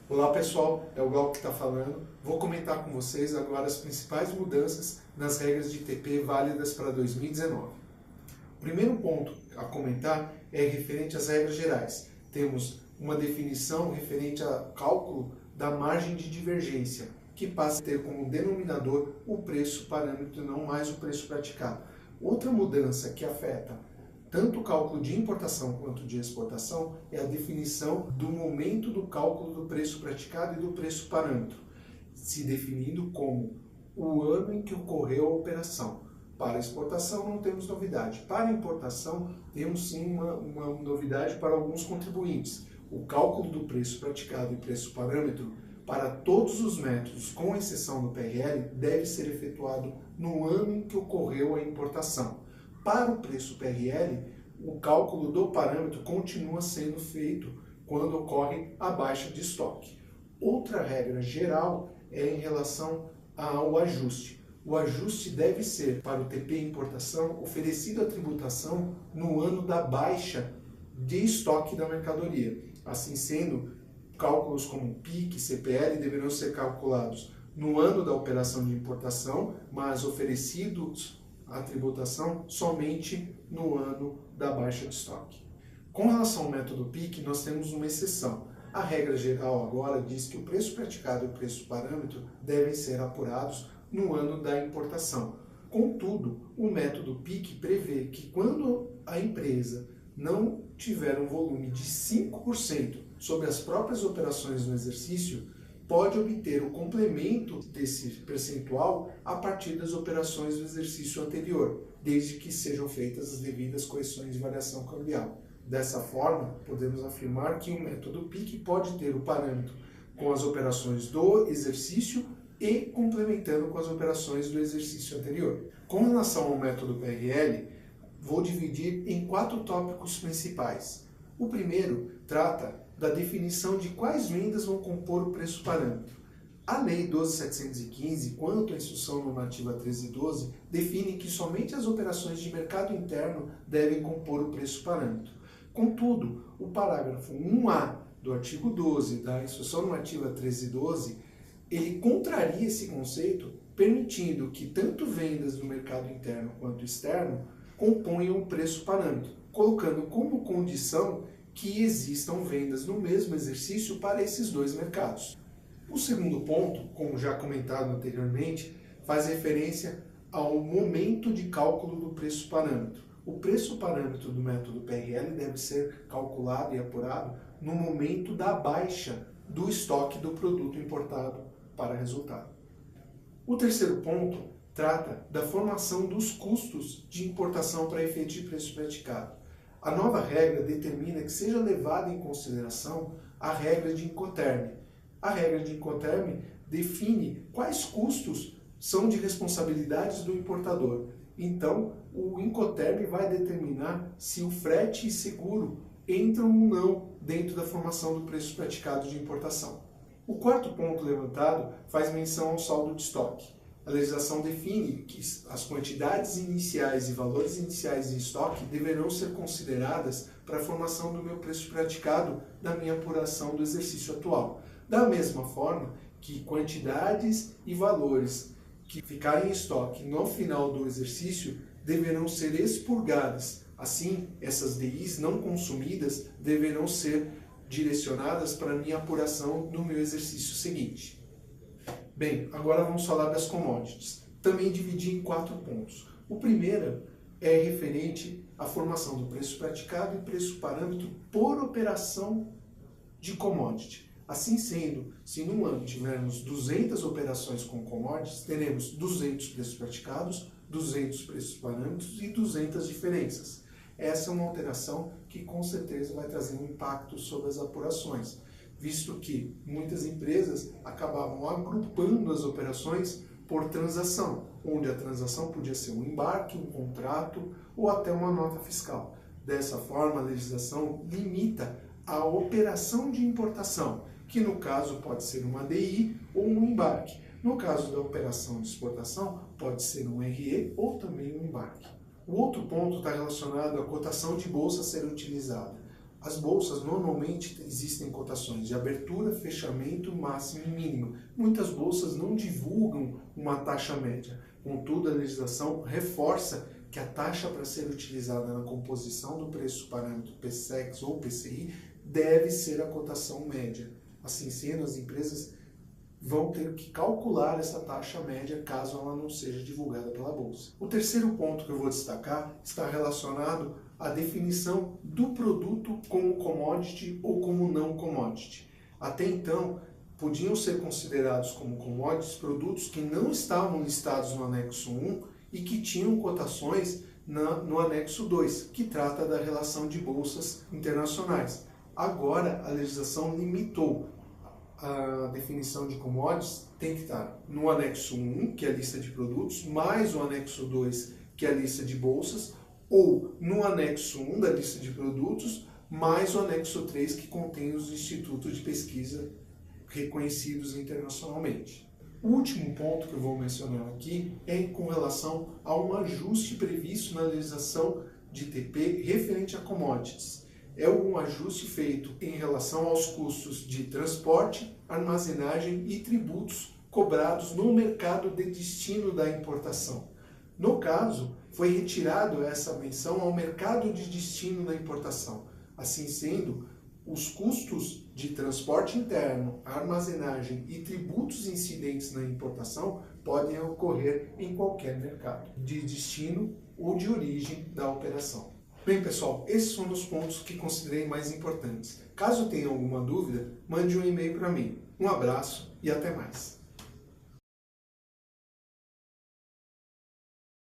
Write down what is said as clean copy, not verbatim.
Olá pessoal, é o Glauco que está falando. Vou comentar com vocês agora as principais mudanças nas regras de TP válidas para 2019. O primeiro ponto a comentar é referente às regras gerais. Temos uma definição referente ao cálculo da margem de divergência, que passa a ter como denominador o preço parâmetro e não mais o preço praticado. Outra mudança que afeta tanto o cálculo de importação quanto de exportação é a definição do momento do cálculo do preço praticado e do preço parâmetro, se definindo como o ano em que ocorreu a operação. Para a exportação não temos novidade. Para a importação temos sim uma novidade para alguns contribuintes. O cálculo do preço praticado e preço parâmetro para todos os métodos, com exceção do PRL, deve ser efetuado no ano em que ocorreu a importação. Para o preço PRL, o cálculo do parâmetro continua sendo feito quando ocorre a baixa de estoque. Outra regra geral é em relação ao ajuste. O ajuste deve ser, para o TP importação, oferecido a tributação no ano da baixa de estoque da mercadoria. Assim sendo, cálculos como PIC e CPL deverão ser calculados no ano da operação de importação, mas oferecidos a tributação somente no ano da baixa de estoque. Com relação ao método PIC, nós temos uma exceção. A regra geral agora diz que o preço praticado e o preço parâmetro devem ser apurados no ano da importação. Contudo, o método PIC prevê que quando a empresa não tiver um volume de 5% sobre as próprias operações no exercício, pode obter o complemento desse percentual a partir das operações do exercício anterior, desde que sejam feitas as devidas correções de variação cambial. Dessa forma, podemos afirmar que o método PIC pode ter o parâmetro com as operações do exercício e complementando com as operações do exercício anterior. Com relação ao método PRL, vou dividir em 4 tópicos principais. O primeiro trata da definição de quais vendas vão compor o preço parâmetro. A Lei 12.715, quanto à Instrução Normativa 1312, define que somente as operações de mercado interno devem compor o preço parâmetro. Contudo, o parágrafo 1A do artigo 12 da Instrução Normativa 1312, ele contraria esse conceito, permitindo que tanto vendas do mercado interno quanto externo componham o preço parâmetro, colocando como condição que existam vendas no mesmo exercício para esses dois mercados. O segundo ponto, como já comentado anteriormente, faz referência ao momento de cálculo do preço parâmetro. O preço parâmetro do método PRL deve ser calculado e apurado no momento da baixa do estoque do produto importado para resultado. O terceiro ponto trata da formação dos custos de importação para efeito de preço praticado. A nova regra determina que seja levada em consideração a regra de Incoterm. A regra de Incoterm define quais custos são de responsabilidade do importador. Então, o Incoterm vai determinar se o frete e seguro entram ou não dentro da formação do preço praticado de importação. O quarto ponto levantado faz menção ao saldo de estoque. A legislação define que as quantidades iniciais e valores iniciais em estoque deverão ser consideradas para a formação do meu preço praticado da minha apuração do exercício atual. Da mesma forma que quantidades e valores que ficarem em estoque no final do exercício deverão ser expurgadas. Assim, essas DIs não consumidas deverão ser direcionadas para a minha apuração no meu exercício seguinte. Bem, agora vamos falar das commodities. Também dividi em 4 pontos. O primeiro é referente à formação do preço praticado e preço parâmetro por operação de commodity. Assim sendo, se num ano tivermos 200 operações com commodities, teremos 200 preços praticados, 200 preços parâmetros e 200 diferenças. Essa é uma alteração que com certeza vai trazer um impacto sobre as apurações, visto que muitas empresas acabavam agrupando as operações por transação, onde a transação podia ser um embarque, um contrato ou até uma nota fiscal. Dessa forma, a legislação limita a operação de importação, que no caso pode ser uma DI ou um embarque. No caso da operação de exportação, pode ser um RE ou também um embarque. O outro ponto está relacionado à cotação de bolsa a ser utilizada. As bolsas normalmente existem cotações de abertura, fechamento, máximo e mínimo. Muitas bolsas não divulgam uma taxa média. Contudo, a legislação reforça que a taxa para ser utilizada na composição do preço parâmetro PSEX ou PCI deve ser a cotação média. Assim sendo, as empresas vão ter que calcular essa taxa média caso ela não seja divulgada pela bolsa. O terceiro ponto que eu vou destacar está relacionado à definição do produto como commodity ou como não commodity. Até então, podiam ser considerados como commodities produtos que não estavam listados no anexo 1 e que tinham cotações no anexo 2, que trata da relação de bolsas internacionais. Agora, a legislação limitou a definição de commodities, tem que estar no anexo 1, que é a lista de produtos, mais o anexo 2, que é a lista de bolsas, ou no anexo 1 da lista de produtos, mais o anexo 3, que contém os institutos de pesquisa reconhecidos internacionalmente. O último ponto que eu vou mencionar aqui é com relação a um ajuste previsto na legislação de TP referente a commodities. É um ajuste feito em relação aos custos de transporte, armazenagem e tributos cobrados no mercado de destino da importação. No caso, foi retirado essa menção ao mercado de destino da importação. Assim sendo, os custos de transporte interno, armazenagem e tributos incidentes na importação podem ocorrer em qualquer mercado, de destino ou de origem da operação. Bem, pessoal, esses são os pontos que considerei mais importantes. Caso tenha alguma dúvida, mande um e-mail para mim. Um abraço e até mais.